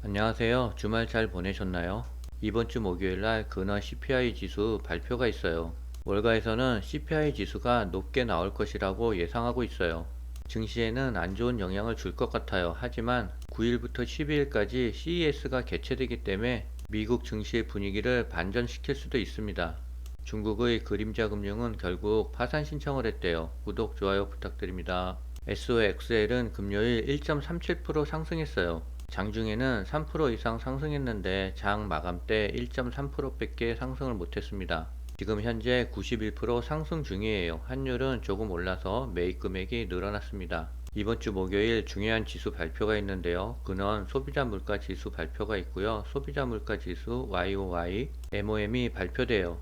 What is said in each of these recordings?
안녕하세요. 주말 잘 보내셨나요? 이번 주 목요일 날 근원 CPI 지수 발표가 있어요. 월가에서는 CPI 지수가 높게 나올 것이라고 예상하고 있어요. 증시에는 안 좋은 영향을 줄 것 같아요. 하지만 9일부터 12일까지 CES가 개최되기 때문에 미국 증시의 분위기를 반전시킬 수도 있습니다. 중국의 그림자 금융은 결국 파산 신청을 했대요. 구독, 좋아요 부탁드립니다. SOXL은 금요일 1.37% 상승했어요. 장중에는 3% 이상 상승했는데 장 마감 때 1.3%밖에 상승을 못했습니다. 지금 현재 91% 상승 중이에요. 환율은 조금 올라서 매입 금액이 늘어났습니다. 이번 주 목요일 중요한 지수 발표가 있는데요. 근원 소비자 물가 지수 발표가 있고요. 소비자 물가 지수 YOY, MOM이 발표돼요.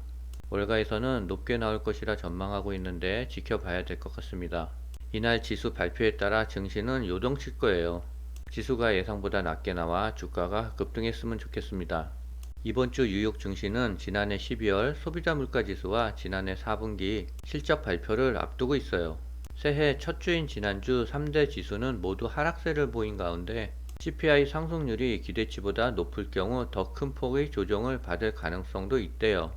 월가에서는 높게 나올 것이라 전망하고 있는데 지켜봐야 될 것 같습니다. 이날 지수 발표에 따라 증시는 요동칠 거예요. 지수가 예상보다 낮게 나와 주가가 급등했으면 좋겠습니다. 이번 주 뉴욕 증시는 지난해 12월 소비자 물가 지수와 지난해 4분기 실적 발표를 앞두고 있어요. 새해 첫 주인 지난주 3대 지수는 모두 하락세를 보인 가운데 CPI 상승률이 기대치보다 높을 경우 더 큰 폭의 조정을 받을 가능성도 있대요.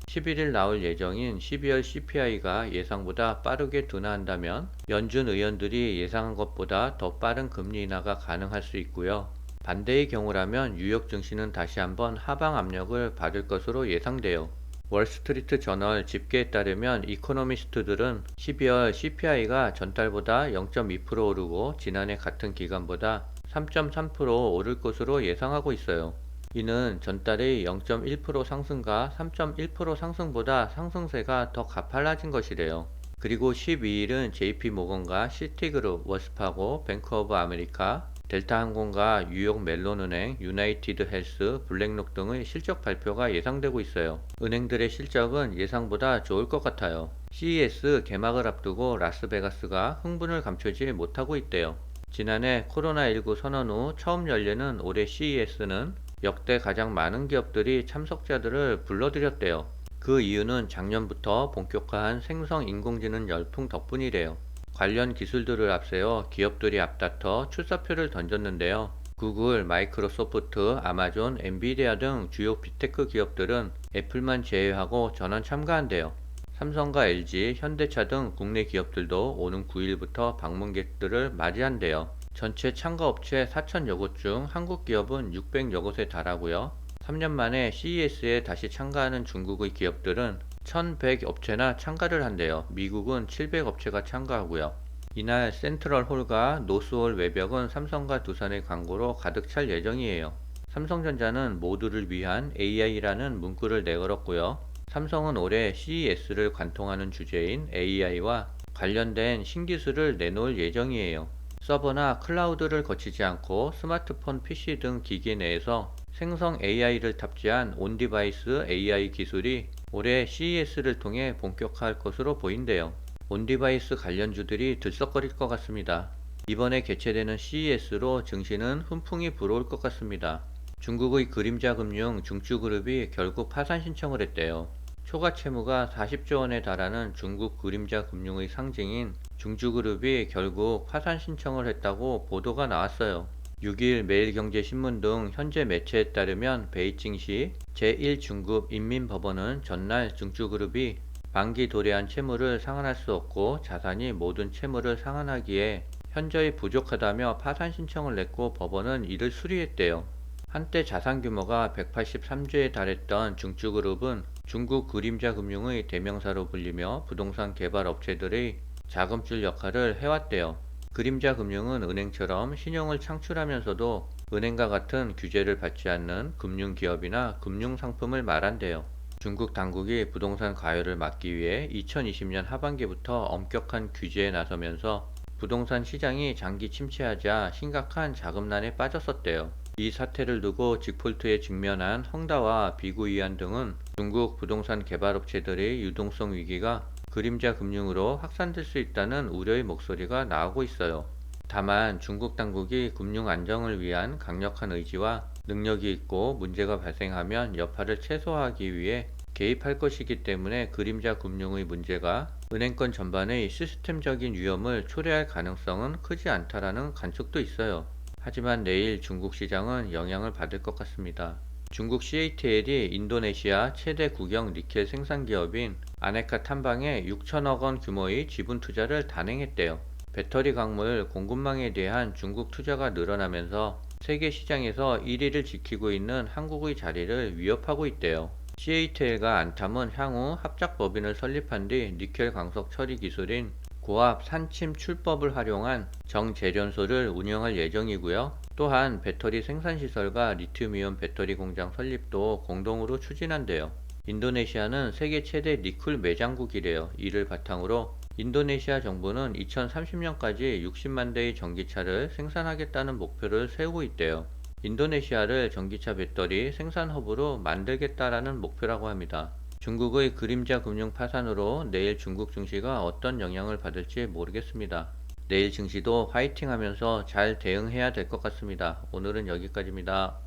11일 나올 예정인 12월 CPI가 예상보다 빠르게 둔화한다면 연준 의원들이 예상한 것보다 더 빠른 금리 인하가 가능할 수 있고요. 반대의 경우라면 뉴욕 증시는 다시 한번 하방 압력을 받을 것으로 예상돼요. 월스트리트 저널 집계에 따르면 이코노미스트들은 12월 CPI가 전달보다 0.2% 오르고 지난해 같은 기간보다 3.3% 오를 것으로 예상하고 있어요. 이는 전달의 0.1% 상승과 3.1% 상승보다 상승세가 더 가팔라진 것이래요. 그리고 12일은 JP모건과 시티그룹, 워스파고, 뱅크 오브 아메리카, 델타항공과 뉴욕 멜론은행, 유나이티드 헬스, 블랙록 등의 실적 발표가 예상되고 있어요. 은행들의 실적은 예상보다 좋을 것 같아요. CES 개막을 앞두고 라스베가스가 흥분을 감추지 못하고 있대요. 지난해 코로나19 선언 후 처음 열리는 올해 CES는 역대 가장 많은 기업들이 참석자들을 불러들였대요. 그 이유는 작년부터 본격화한 생성 인공지능 열풍 덕분이래요. 관련 기술들을 앞세워 기업들이 앞다퉈 출사표를 던졌는데요. 구글, 마이크로소프트, 아마존, 엔비디아 등 주요 빅테크 기업들은 애플만 제외하고 전원 참가한대요. 삼성과 LG, 현대차 등 국내 기업들도 오는 9일부터 방문객들을 맞이한대요. 전체 참가업체 4천여 곳 중 한국 기업은 600여 곳에 달하고요. 3년 만에 CES에 다시 참가하는 중국의 기업들은 1100 업체나 참가를 한대요. 미국은 700 업체가 참가하고요. 이날 센트럴홀과 노스홀 외벽은 삼성과 두산의 광고로 가득 찰 예정이에요. 삼성전자는 모두를 위한 AI라는 문구를 내걸었고요. 삼성은 올해 CES를 관통하는 주제인 AI와 관련된 신기술을 내놓을 예정이에요. 서버나 클라우드를 거치지 않고 스마트폰, PC 등 기기 내에서 생성 AI를 탑재한 온디바이스 AI 기술이 올해 CES를 통해 본격화할 것으로 보인대요. 온디바이스 관련주들이 들썩거릴 것 같습니다. 이번에 개최되는 CES로 증시는 훈풍이 불어올 것 같습니다. 중국의 그림자 금융 중추그룹이 결국 파산 신청을 했대요. 초과 채무가 40조 원에 달하는 중국 그림자 금융의 상징인 중추그룹이 결국 파산 신청을 했다고 보도가 나왔어요. 6일 매일경제신문 등 현재 매체에 따르면 베이징시 제1중급 인민법원은 전날 중추그룹이 만기 도래한 채무를 상환할 수 없고 자산이 모든 채무를 상환하기에 현저히 부족하다며 파산 신청을 냈고 법원은 이를 수리했대요. 한때 자산 규모가 183조에 달했던 중추그룹은 중국 그림자 금융의 대명사로 불리며 부동산 개발 업체들의 자금줄 역할을 해왔대요. 그림자 금융은 은행처럼 신용을 창출하면서도 은행과 같은 규제를 받지 않는 금융기업이나 금융상품을 말한대요. 중국 당국이 부동산 과열을 막기 위해 2020년 하반기부터 엄격한 규제에 나서면서 부동산 시장이 장기 침체하자 심각한 자금난에 빠졌었대요. 이 사태를 두고 직폴트에 직면한 헝다와 비구이안 등은 중국 부동산 개발업체들의 유동성 위기가 그림자 금융으로 확산될 수 있다는 우려의 목소리가 나오고 있어요. 다만 중국 당국이 금융 안정을 위한 강력한 의지와 능력이 있고 문제가 발생하면 여파를 최소화하기 위해 개입할 것이기 때문에 그림자 금융의 문제가 은행권 전반의 시스템적인 위험을 초래할 가능성은 크지 않다라는 관측도 있어요. 하지만 내일 중국 시장은 영향을 받을 것 같습니다. 중국 CATL이 인도네시아 최대 국영 니켈 생산 기업인 아네카 탐방에 6천억 원 규모의 지분 투자를 단행했대요. 배터리 광물 공급망에 대한 중국 투자가 늘어나면서 세계 시장에서 1위를 지키고 있는 한국의 자리를 위협하고 있대요. CATL과 안탐은 향후 합작법인을 설립한 뒤 니켈 광석 처리 기술인 고압 산침 출법을 활용한 정제련소를 운영할 예정이고요. 또한 배터리 생산시설과 리튬이온 배터리 공장 설립도 공동으로 추진한대요. 인도네시아는 세계 최대 니켈 매장국이래요. 이를 바탕으로 인도네시아 정부는 2030년까지 60만 대의 전기차를 생산하겠다는 목표를 세우고 있대요. 인도네시아를 전기차 배터리 생산 허브로 만들겠다라는 목표라고 합니다. 중국의 그림자 금융 파산으로 내일 중국 증시가 어떤 영향을 받을지 모르겠습니다. 내일 증시도 화이팅 하면서 잘 대응해야 될 것 같습니다. 오늘은 여기까지입니다.